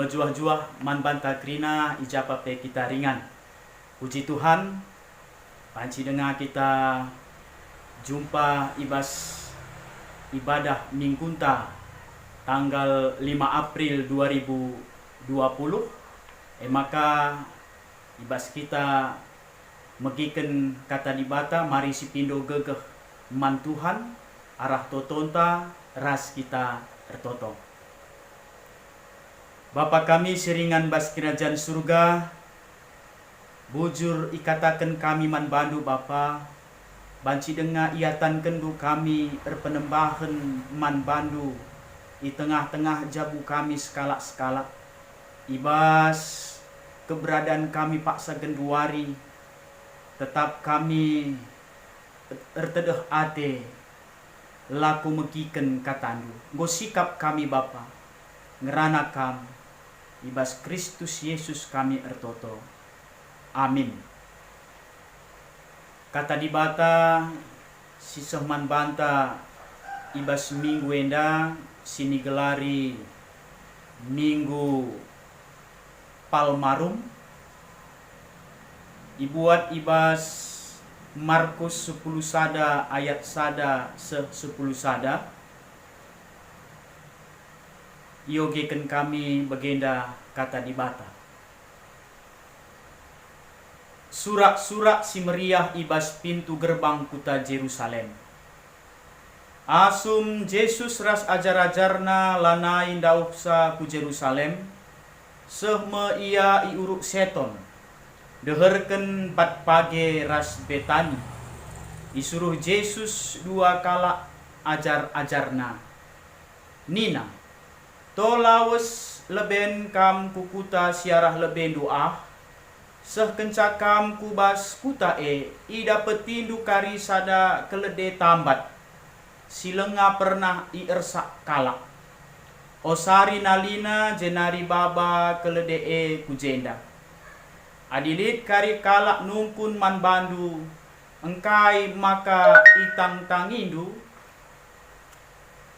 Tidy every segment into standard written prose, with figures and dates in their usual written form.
Mejuah-juah man banta krina ijapa pe kita ringan. Puji Tuhan, panci dengar kita jumpa ibadah minggunta tanggal 5 April 2020. Maka ibas kita megiken kata dibata mari sipindo gegeh man Tuhan arah totonta ras kita ertoto. Bapa kami seringan bas kerajaan surga, bujur ikatakan kami man bandu Bapa, banci dengar iatan kendu kami erpenembahan man bandu di tengah-tengah jabu kami skala-skala. Ibas keberadaan kami paksa genduari, tetap kami ertedeh ate laku megiken katandu. Go sikap kami Bapa, ngerana kami ibas Kristus Yesus kami ertoto. Amin. Kata dibata sisah man banta ibas minggu enda sini gelari minggu Palmarum. Ibuat ibas Markus 10 sada ayat sada 10 sada. Yogekan kami bagenda kata dibata. Surak-surak si meriah ibas pintu gerbang kota Jerusalem. Asum Yesus ras ajar-ajarna lanain dauksa ku Jerusalem. Sehme ia iuruk seton. Deherken bat page ras Betani. Disuruh Yesus dua kala ajar-ajarna. Nina, to lawes leben kam kukuta siarah leben doa. Seh kencakam kubas kuta ida petindu kari sada kelede tambat. Silenga pernah iersak kalak. Osari nalina jenari baba kelede kujenda. Adilit kari kalak nungkun man bandu. Engkai maka itang tangindu.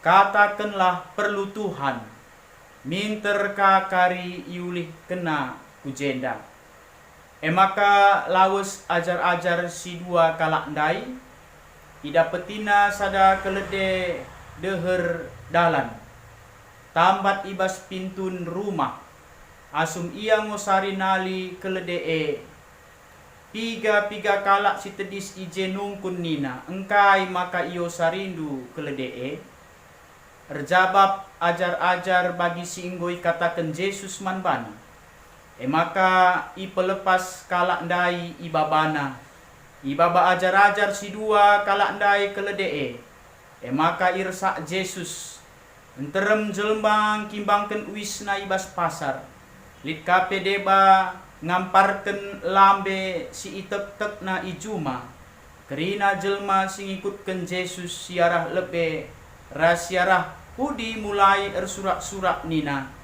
Katakanlah perlu Tuhan. Minter ka kari iulih kena kujenda. Maka lawes ajar-ajar si dua kalak ndai. Ida petina sada kelede deher dalan. Tambat ibas pintun rumah. Asum ia ngosari nali kelede Piga kalak si tedis ije nungkun nina. Engkai maka iyo sarindu kelede Erjabab ajar-ajar bagi si inggoi katakan Yesus man bani. Maka ipelepas kalak ndai ibabana. Ibaba ajar-ajar si dua kalak ndai kelede maka irsak Yesus. Enterem jelmbang kimbangken uisna ibas pasar. Lit kape deba ngamparken lambe si itek-tek na ijuma. Kerina jelma sing ikutken Yesus siarah lebe rasiarah pudi mulai ersurak-surak nina.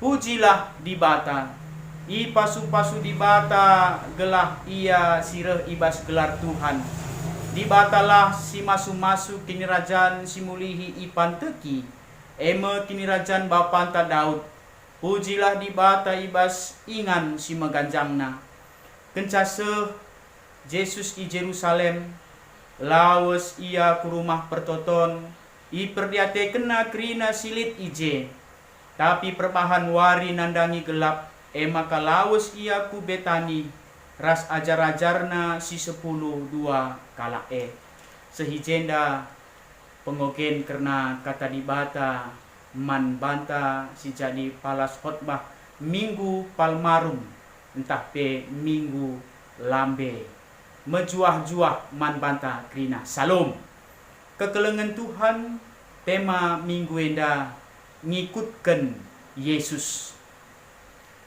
Pujilah dibata. I pasu-pasu dibata gelah ia sireh ibas gelar Tuhan. Dibatalah si masu-masu kini rajan si mulihi ipan teki. Eme kini rajan bapanta Daud. Pujilah dibata ibas ingan si meganjangna. Kencase Yesus i Jerusalem. Lawes ia ku rumah pertoton. I perdiate kena kerina silit ije. Tapi perbahan wari nandangi gelap. Maka lawes ia ku Betani. Ras ajar-ajarna si 10 dua kala sehijenda pengogen karena kata dibata man banta si jadi palas khotbah minggu Palmarum entah pe minggu lambe mejuah-juah man banta krina. Salom. Kekelengan Tuhan tema minggu enda ngikutkan Yesus.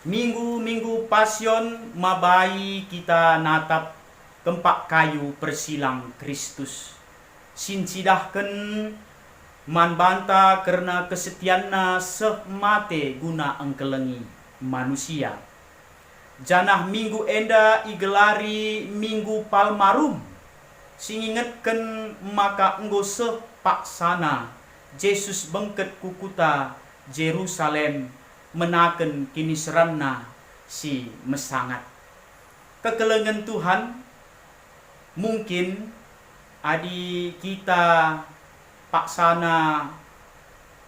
Minggu-minggu pasion mabai kita natap kempak kayu persilang Kristus. Sincidahken man banta karena kesetianna semate guna engkelengi manusia. Janah minggu enda igelari minggu Palmarum. Singingetken maka enggo paksana Yesus bengket kukuta Jerusalem menaken kini seranna si mesangat. Kekelengan Tuhan mungkin adi kita paksana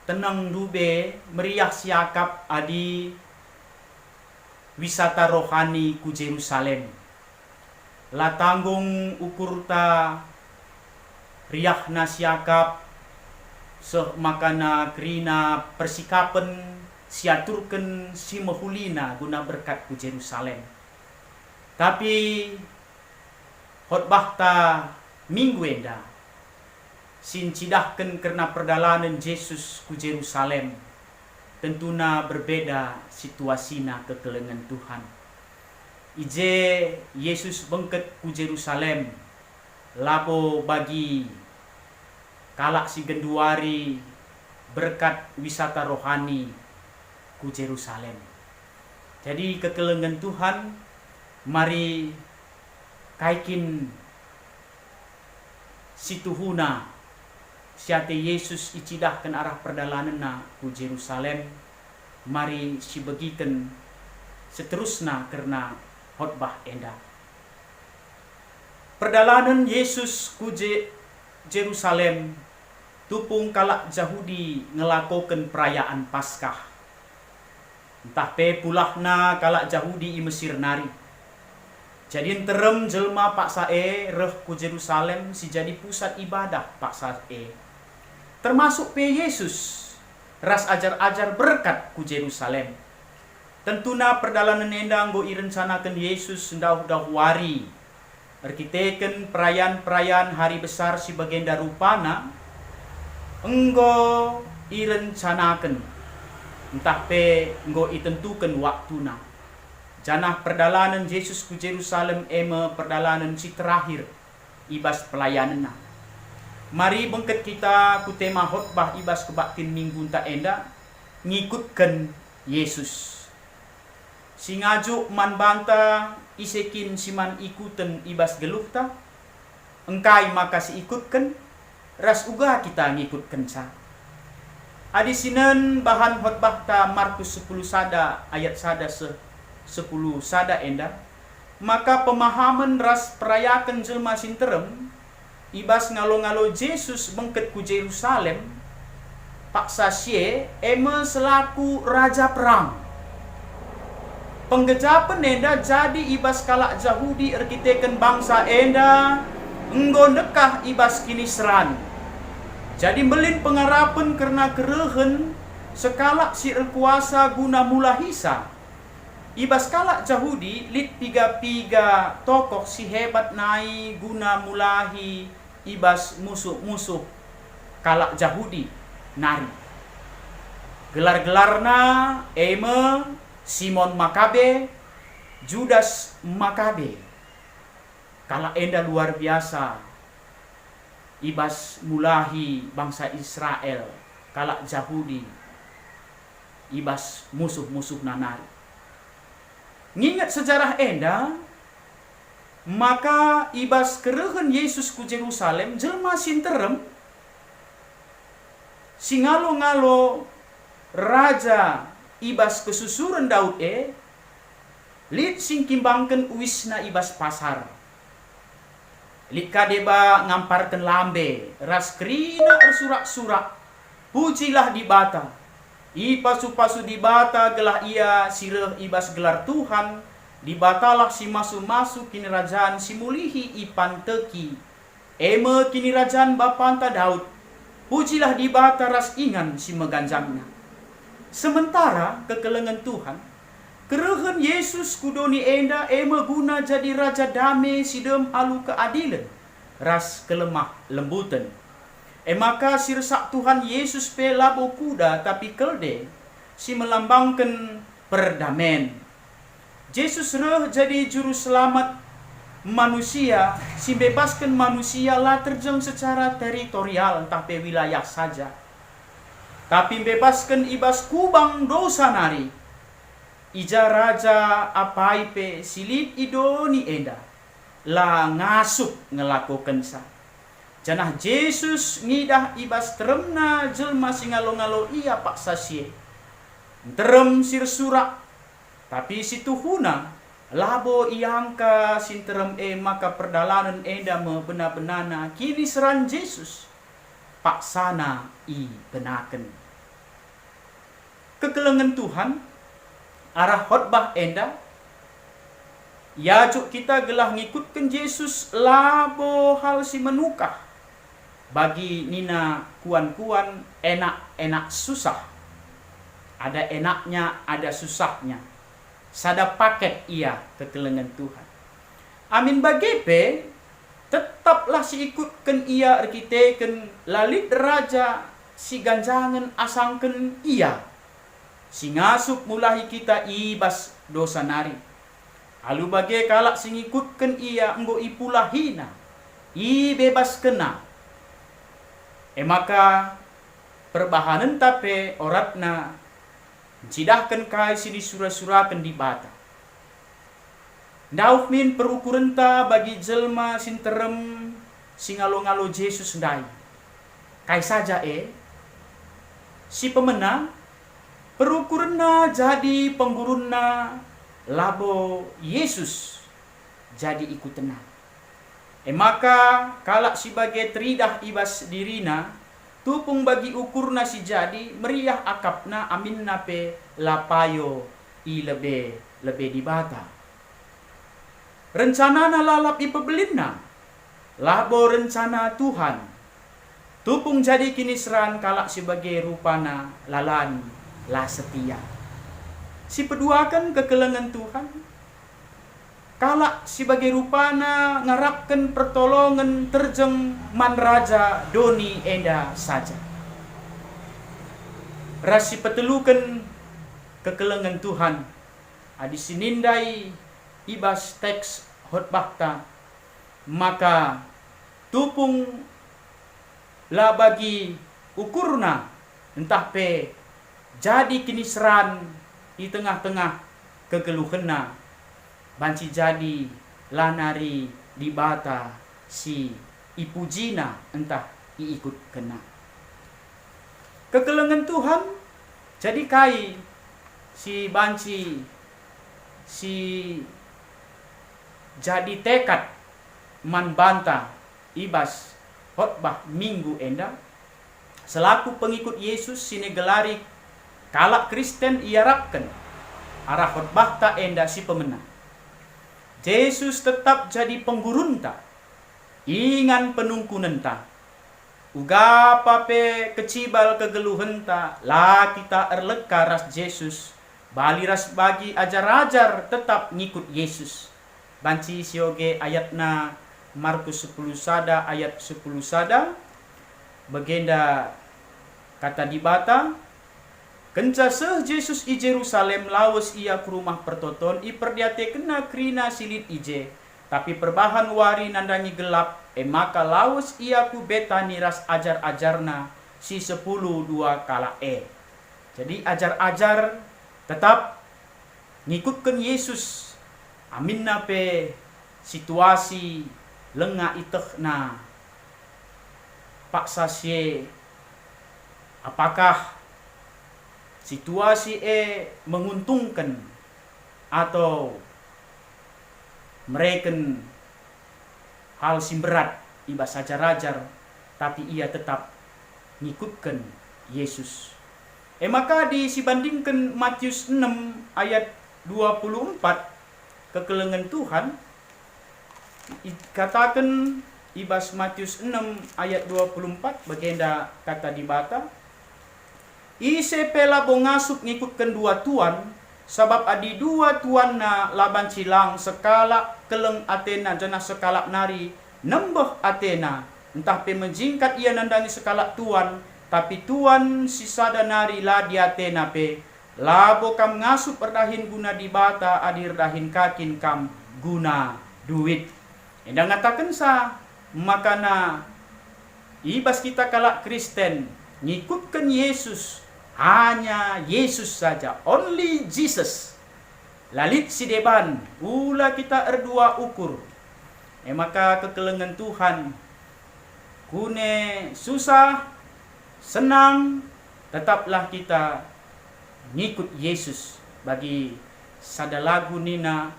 tenang dube meriah siakap adi wisata rohani ku Jerusalem. La tanggung ukur ta riahna siakap seh makana krina persikapen siaturken si mahulina guna berkat ku Jerusalem. Tapi khotbah ta minggu enda sincidahken karena perdalanan Yesus ku Jerusalem. Tentuna berbeda situasina kekelengan Tuhan. Ije Yesus bengket ku Jerusalem lapo bagi kalak si genduari berkat wisata rohani ku Jerusalem. Jadi kekelengan Tuhan mari kaikin situhuna siate Yesus icidahkan arah perdalananna ku Jerusalem. Mari si begiken seterusna karena khotbah enda. Perdalanan Yesus ku Jerusalem tupung kalak Yahudi ngelakokan perayaan Paskah. Entah pe pulahna kalak Yahudi i Mesir nari. Jadi terem jelma paksa reh ku Jerusalem si jadi pusat ibadah paksa termasuk pe Yesus ras ajar-ajar berkat ku Jerusalem. Tentuna perdalanan endang go irencanakan Yesus ndauh-dauh wari arkiteken perayaan-perayaan hari besar si bagenda rupana enggo irencanakan entah pe enggo itentukan waktuna. Janah perdalanan Yesus ku Jerusalem eme perdalanan si terakhir ibas pelayananna. Mari bengket kita ku tema khotbah ibas kebaktin minggu ta enda ngikutkan Yesus. Si ngajuk man banta isekin si man ikutan ibas gelukta engkai maka si ikutkan ras uga kita ngikutkan sa. Adi sinen bahan khotbah ta Markus 10 sada ayat sada 10 sada enda. Maka pemahaman ras perayakan jelma sinterem ibas ngalo-ngalo Yesus bengket ku Jerusalem paksa sie eme selaku raja perang. Penggejapan enda jadi ibas kalak Yahudi arkiteken bangsa enda enggo nekah ibas kini seran. Jadi melin pengarapan karena kerehen sekalak si kuasa guna mula hisa. Ibas kalak Yahudi lit piga-piga tokoh si hebat nai guna mulahi ibas musuh-musuh kalak Yahudi nari. Gelar-gelarna eme Simon Makabe, Judas Makabe. Kalak enda luar biasa ibas mulahi bangsa Israel kalak Yahudi ibas musuh-musuh nanari. Ngingat sejarah enda maka ibas kerehen Yesus ku Jerusalem jelma sinterem singalo-ngalo raja ibas kesusuran Daud lit sing kimbangken uisna ibas pasar. Lit kadeba ngamparken lambe ras krina ersurak-surak pujilah di bata. I pasu-pasu di bata gelah ia sireh ibas gelar Tuhan. Dibatalah si masu-masu kini rajaan si mulihi ipan teki. Eme kini rajaan bapanta Daud. Pujilah di bata ras ingan si meganjangna. Sementara kekelengan Tuhan kerehen Yesus kudoni enda eme guna jadi raja dame sidem alu keadilan ras kelemah lembutan. Maka sirsak Tuhan Yesus pe labo kuda tapi kelde si melambangkan perdamen. Yesus reh jadi juru selamat manusia, si bebaskan manusia lah terjang secara teritorial entah pe wilayah saja. Tapi bebaskan ibas kubang dosa nari. Ija raja apai pe silit idoni enda la ngasup ngelakukan sa. Janah Yesus ngidah ibas teremna jelma singalo-ngalo ia paksa sie. terem sir surak, tapi si tuhuna labo iangka sinterem maka perdalanan enda me benar-benana kini seran Yesus paksana i benaken. Kekelengan Tuhan arah khotbah enda yajuk kita gelah ngikutkan Yesus labo hal si menukah bagi nina kuan-kuan enak-enak susah. Ada enaknya, ada susahnya. Sada paket ia kekelengan Tuhan. Amin bagepe tetaplah si ikutkan ia erkiteken lalit raja si ganjangan asangken ia. Si ngasup mulahi kita ibas dosa nari. Alu bage kalak si ngikutkan ia enggo ipulahina. I bebas kena. Maka perbahanan tape oratna cidahkan kai sini surah-surakan di bata. Dauf min perukurenta bagi jelma sinterem singalo-ngalo Yesus ndai. Kai saja si pemenang perukurna jadi pengguruna labo Yesus jadi ikut tenang. Maka kalak si bagai teridah ibas dirina tupung bagi ukurna si jadi meriah akapna amin nape lapayo i lebe dibata. Rencana na lalap ipebelinna labo rencana Tuhan. Tupung jadi kini seran kalak sebagai rupana lalani la setia. Si peduakan kekelengan Tuhan. Kalak sebagai rupana ngarapkan pertolongan terjeng man raja doni enda saja. Rasi petelukan kekelengan Tuhan. Adi sinindai ibas teks khotbahta. Maka tupung la bagi ukurna entah pe jadi kiniseran di tengah-tengah kegeluhena. Banci jadi lanari di bata si ipujina entah iikut kena. Kekelengan Tuhan jadi kai si banci si jadi tekad man banta ibas khotbah minggu enda selaku pengikut Yesus sini gelari kalak Kristen iarapkan arah khotbah ta enda si pemenang. Yesus tetap jadi penggurunta, ingan penungkunenta. Uga pape kecibal kegeluhenta, la kita erleka ras Yesus. Bali ras bagi ajar-ajar tetap ngikut Yesus. Banci sioge ayatna Markus 10 sada ayat 10 sada. Begenda kata dibata. Kenca seh Yesus i Jerusalem lawas ia ke rumah pertoton i perdiate kena krina silit ije. Tapi perbahan wari nandangi gelap maka lawas ia ku betani ras ajar-ajarna si 10 dua kala Jadi ajar-ajar tetap ngikutkan Yesus. Amin nape situasi lengah itehna paksa sie apakah situasi menguntungkan atau mereka hal simberat ibas ajar-ajar tapi ia tetap ngikutkan Yesus. Maka disibandingkan Matius 6 ayat 24 kekelengan Tuhan katakan ibas Matius 6 ayat 24 bagenda kata dibata ise pela bongasup ngikutkan dua tuan sabab adi dua tuan na laban silang sekala keleng Atena jana sekala nari nembeh Atena entah pe menjingkat ia nandangi sekala tuan tapi tuan sisada nari la di Atena pe labo kam ngasup erdahin guna di bata adir dahin kakin kam guna duit. Endang ngatakan sa makana ibas kita kalak Kristen ngikutkan Yesus. Hanya Yesus saja, only Jesus. Lalit si deban, ula kita erdua ukur. Maka kekelengan Tuhan, kune susah, senang, tetaplah kita ngikut Yesus. Bagi sada lagu nina,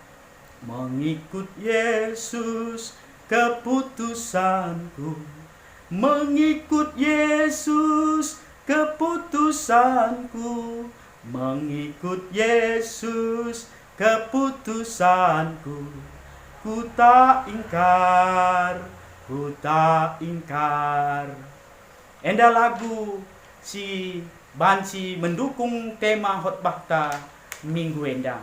mengikut Yesus keputusanku, mengikut Yesus keputusanku, mengikut Yesus keputusanku. Ku tak ingkar, ku tak ingkar. Enda lagu si banci mendukung tema khotbah ta minggu enda.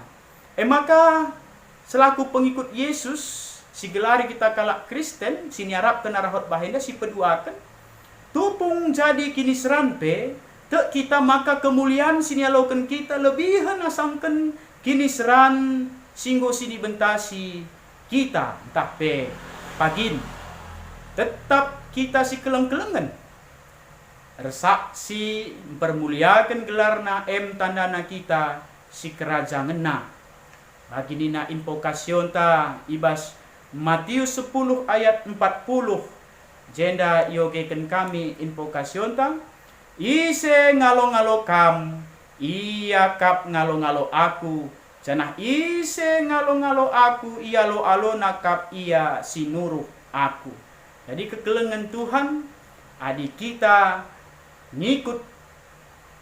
Maka selaku pengikut Yesus, si gelari kita kalak Kristen, si nyarapkan arah khotbah enda si peduakan, tupung jadi kini serampe, te kita maka kemuliaan si nyalokan kita lebihan asangkan kini seran singgo sini bentasi kita entah pe pagin. Tetap kita si keleng-kelengan resaksi permuliakan gelarna tandana kita si kerajaan na. Bagi nina invokasyon ta ibas Matius 10 ayat 40. Jenda yogeken kami invokasyon ta. Ise ngalo-ngalo kam, iya kap ngalo-ngalo aku. Janah ise ngalo-ngalo aku, iya lo-alo nakap iya sinuruh aku. Jadi kekelengan Tuhan, adik kita ngikut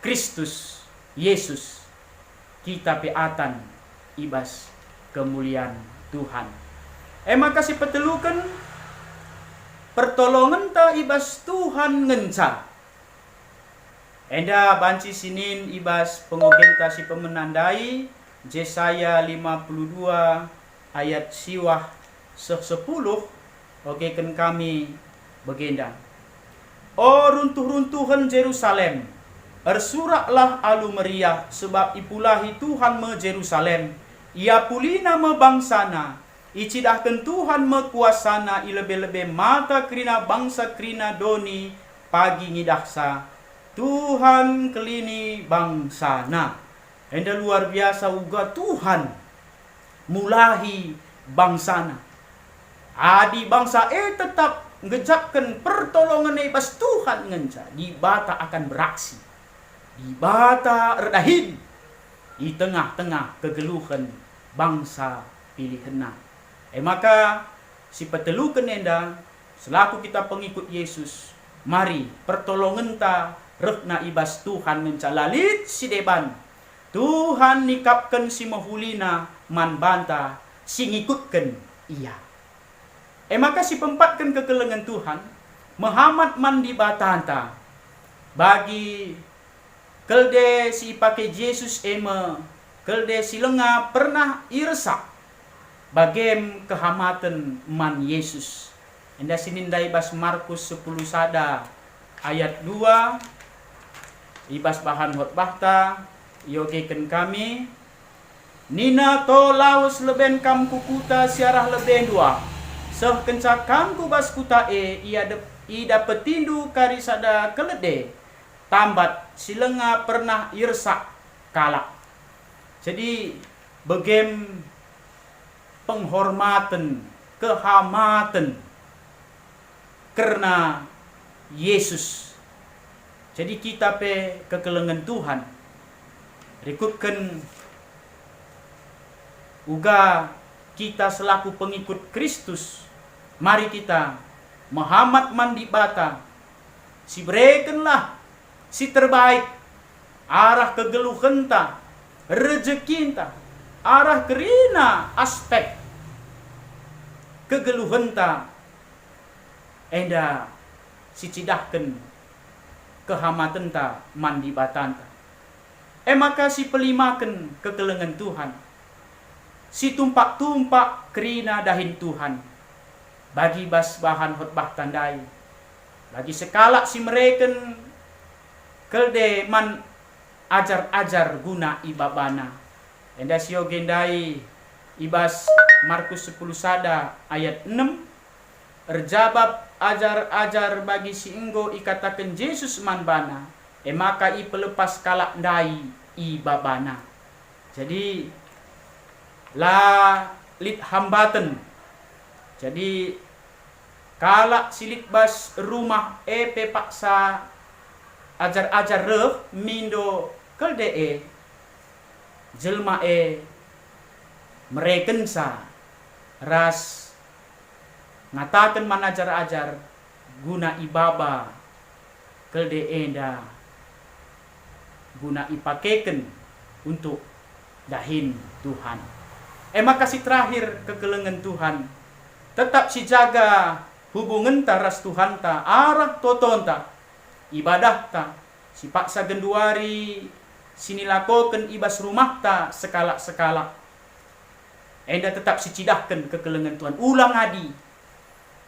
Kristus Yesus, kita peatan ibas kemuliaan Tuhan. Maka si petelukan pertolongan ta ibas Tuhan ngenca. Enda banci sinin ibas pengogeng ta si pemenandai Yesaya 52 ayat siwah 10. Oke kan kami begenda. O runtuh-runtuhan Jerusalem, ersuraklah alu meriah, sebab ipulahi Tuhan me Jerusalem. Ia pulina me bangsana, icidahkan Tuhan me kuasana, ilebe-lebe mata krina bangsa krina doni, pagi ngidahsa, Tuhan kelini bangsana. Enda luar biasa uga Tuhan mulahi bangsana. Adi bangsa tetap ngejapkan pertolongan ibas Tuhan ngenca. Di bata akan beraksi, di bata redahin, di tengah-tengah kegeluhan bangsa pilihan. Maka si petelukan enda selaku kita pengikut Yesus, mari pertolongan ta rehna ibas Tuhan ngenca lalit si deban. Tuhan nikapkan si mahulina man banta si ngikutkan iya. Maka si pempatkan kekelengan Tuhan Muhammad man di batanta bagi kelde si pakai Yesus kelde si lenga pernah irsa bagem kehamatan man Yesus. Enda sinindai bas Markus 10 sada ayat 2 ibas bahan khotbah ta yogeken kami nina to laus leben kam kukuta siarah leben dua seh kenca kam kubas kuta ida petindu karisada kelede tambat silenga pernah irsak kalak. Jadi begem penghormatan kehamatan karena Yesus. Jadi kita pe kekelengan Tuhan rekutkan uga kita selaku pengikut Kristus, mari kita Muhammad mandi bata si berekenlah si terbaik arah kegeluhan ta rezeki ta arah kerina aspek kegeluhan ta enda si cidahkan kehamatan ta mandi batanta. Maka si pelimakan kekelengan Tuhan, si tumpak-tumpak kerina dahin Tuhan, bagi bas bahan khotbah tandai, bagi sekala si mereken kelde man ajar-ajar guna ibabana. Enda sio gendai ibas Markus 10 sada ayat 6, erjabab ajar-ajar bagi si enggo ikatakan Yesus man bana. Maka i pelepas kalak ndai i babana. Jadi la lit hambatan. Jadi kalak silit bas rumah pe paksa ajar-ajar reh mindo kelde jelma merekensa ras ngatakan manajar-ajar guna ibaba kelde enda guna ipakeken untuk dahin Tuhan. Makasih terakhir kekelengan Tuhan. Tetap si jaga hubungan taras Tuhan ta, arah toton ta, ibadah ta, si paksa genduari, sini lakokan ibas rumah ta sekala-sekala. Enda tetap si cidahkan kekelengan Tuhan. Ulang adi.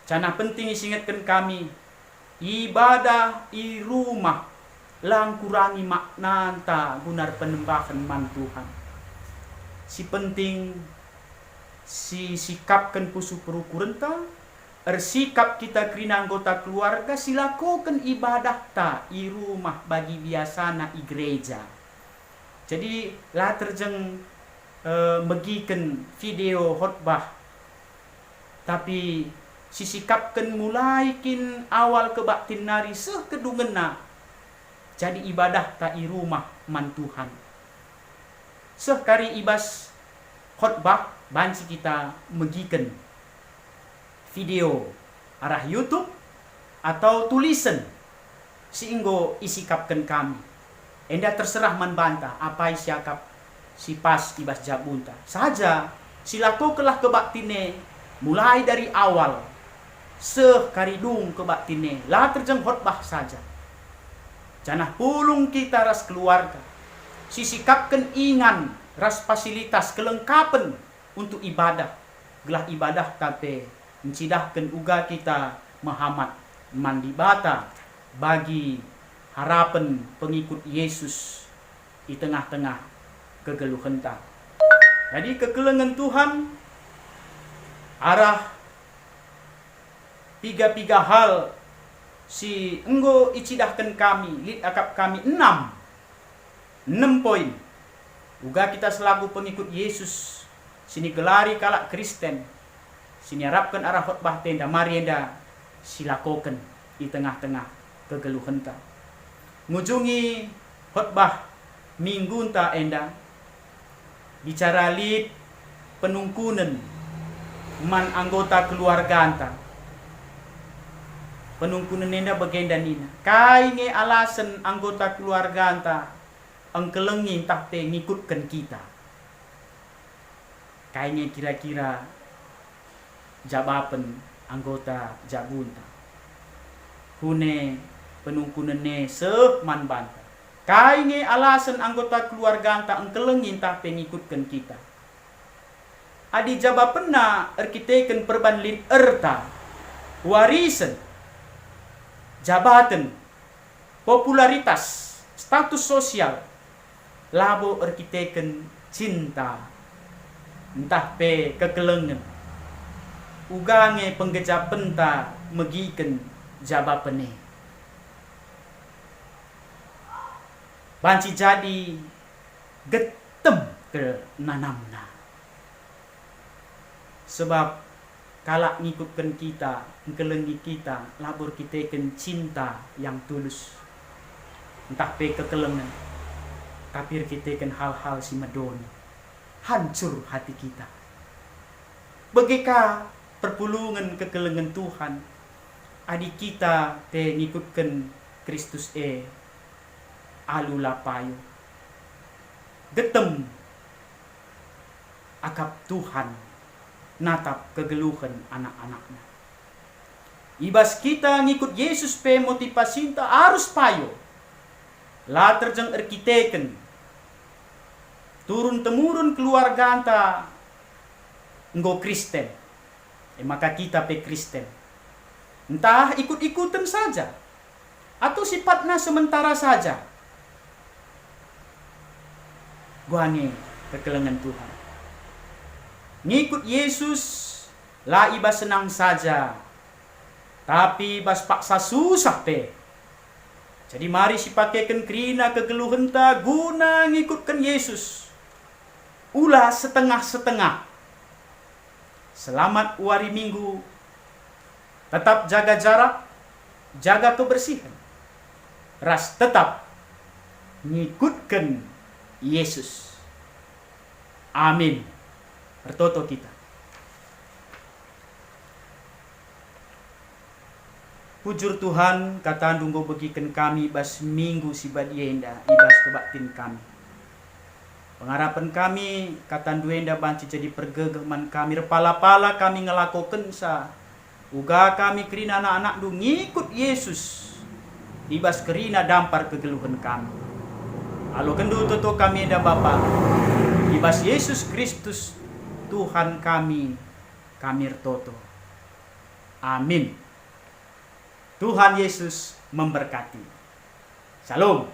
Canah penting isingatkan kami, ibadah i rumah lang kurangi makna ta gunar penembakan man Tuhan. Si penting si sikapkan pusu perukuran ta, sikap kita kerina anggota keluarga silakukan ibadah ta i rumah bagi biasana i gereja. Jadi lah terjeng megiken video khotbah, tapi si sikapkan mulai kin awal kebaktin nari kedungena jadi ibadah ta i rumah man Tuhan. Kari ibas khotbah banci kita megiken video arah YouTube atau tulisan sehingga isikapkan kami. Enda terserah man bantah apa isiakap si pas ibas jabunta. Saja silakukanlah kebaktine mulai dari awal karidung kebaktine lah terjeng khotbah saja. Janah pulung kita ras keluarga. Sisikapkan ingan ras fasilitas kelengkapan untuk ibadah. Gelah ibadah tapi mencidahkan uga kita Muhammad mandibata bagi harapan pengikut Yesus di tengah-tengah kegeluhan ta. Jadi kekelengan Tuhan arah tiga hal si enggo icidahkan kami, lid akap kami 6 poin. Uga kita selaku pengikut Yesus sini gelari kalak Kristen, sini harapkan arah khotbah tenda mari enda silakoken di tengah-tengah kegeluhan ta. Ngujungi khotbah minggu ta enda bicara lid penungkunan man anggota keluarga anta. Penungkunan enda bagenda nina. Kai nge alasan anggota keluarga anta engkelengin tahte ngikutkan kita. Kai nge kira-kira jabapan anggota jabunta. Hune penungkunan ne man banta. Kai nge alasan anggota keluarga anta engkelengin tahte ngikutkan kita. Adi jabapan na arkiteken perbanlin erta warisan jabatan, popularitas, status sosial, labo arkiteken cinta, entah pe kekelengan, ugange penggejapan ta megiken jabapene. Banci jadi getem ke nanamna. Sebab kalak ngikutkan kita, ngkelengi kita, labur kita ken cinta yang tulus. Entah pe kekelengan, tapi kita ken hal-hal si medoni. Hancur hati kita. Bagika perpulungan kekelengan Tuhan, adik kita te ngikutkan Kristus alulapayo. Getem akap Tuhan natap kegeluhan anak-anaknya. Ibas kita ngikut Yesus pe motivasinta harus payo. La terjeng arkiteken. Turun temurun keluarga anta nggo Kristen. Maka kita pe Kristen. Entah ikut-ikutan saja atau sifatnya sementara saja. Guane kekelengan Tuhan. Ngikut Yesus lah iba senang saja, tapi bas paksa susah pe. Jadi mari si pakaikan kerina kegeluhan ta guna ngikutkan Yesus. Ulah setengah-setengah. Selamat wari minggu. Tetap jaga jarak, jaga kebersihan. Ras tetap ngikutkan Yesus. Amin. Bertoto kita. Pujur Tuhan, kata dunggo begiken kami bas minggu si badienda ibas kebaktin kami. Pengharapan kami, kata duenda banci jadi pergegeman kami, repala-pala kami ngelakoken sa. Uga kami kerina anak-anak du ngikut Yesus. Ibas kerina dampar kegeluhan kami. Alo kendu toto kami eda Bapa. Ibas Yesus Kristus Tuhan kami rtoto. Amin. Tuhan Yesus memberkati. Shalom.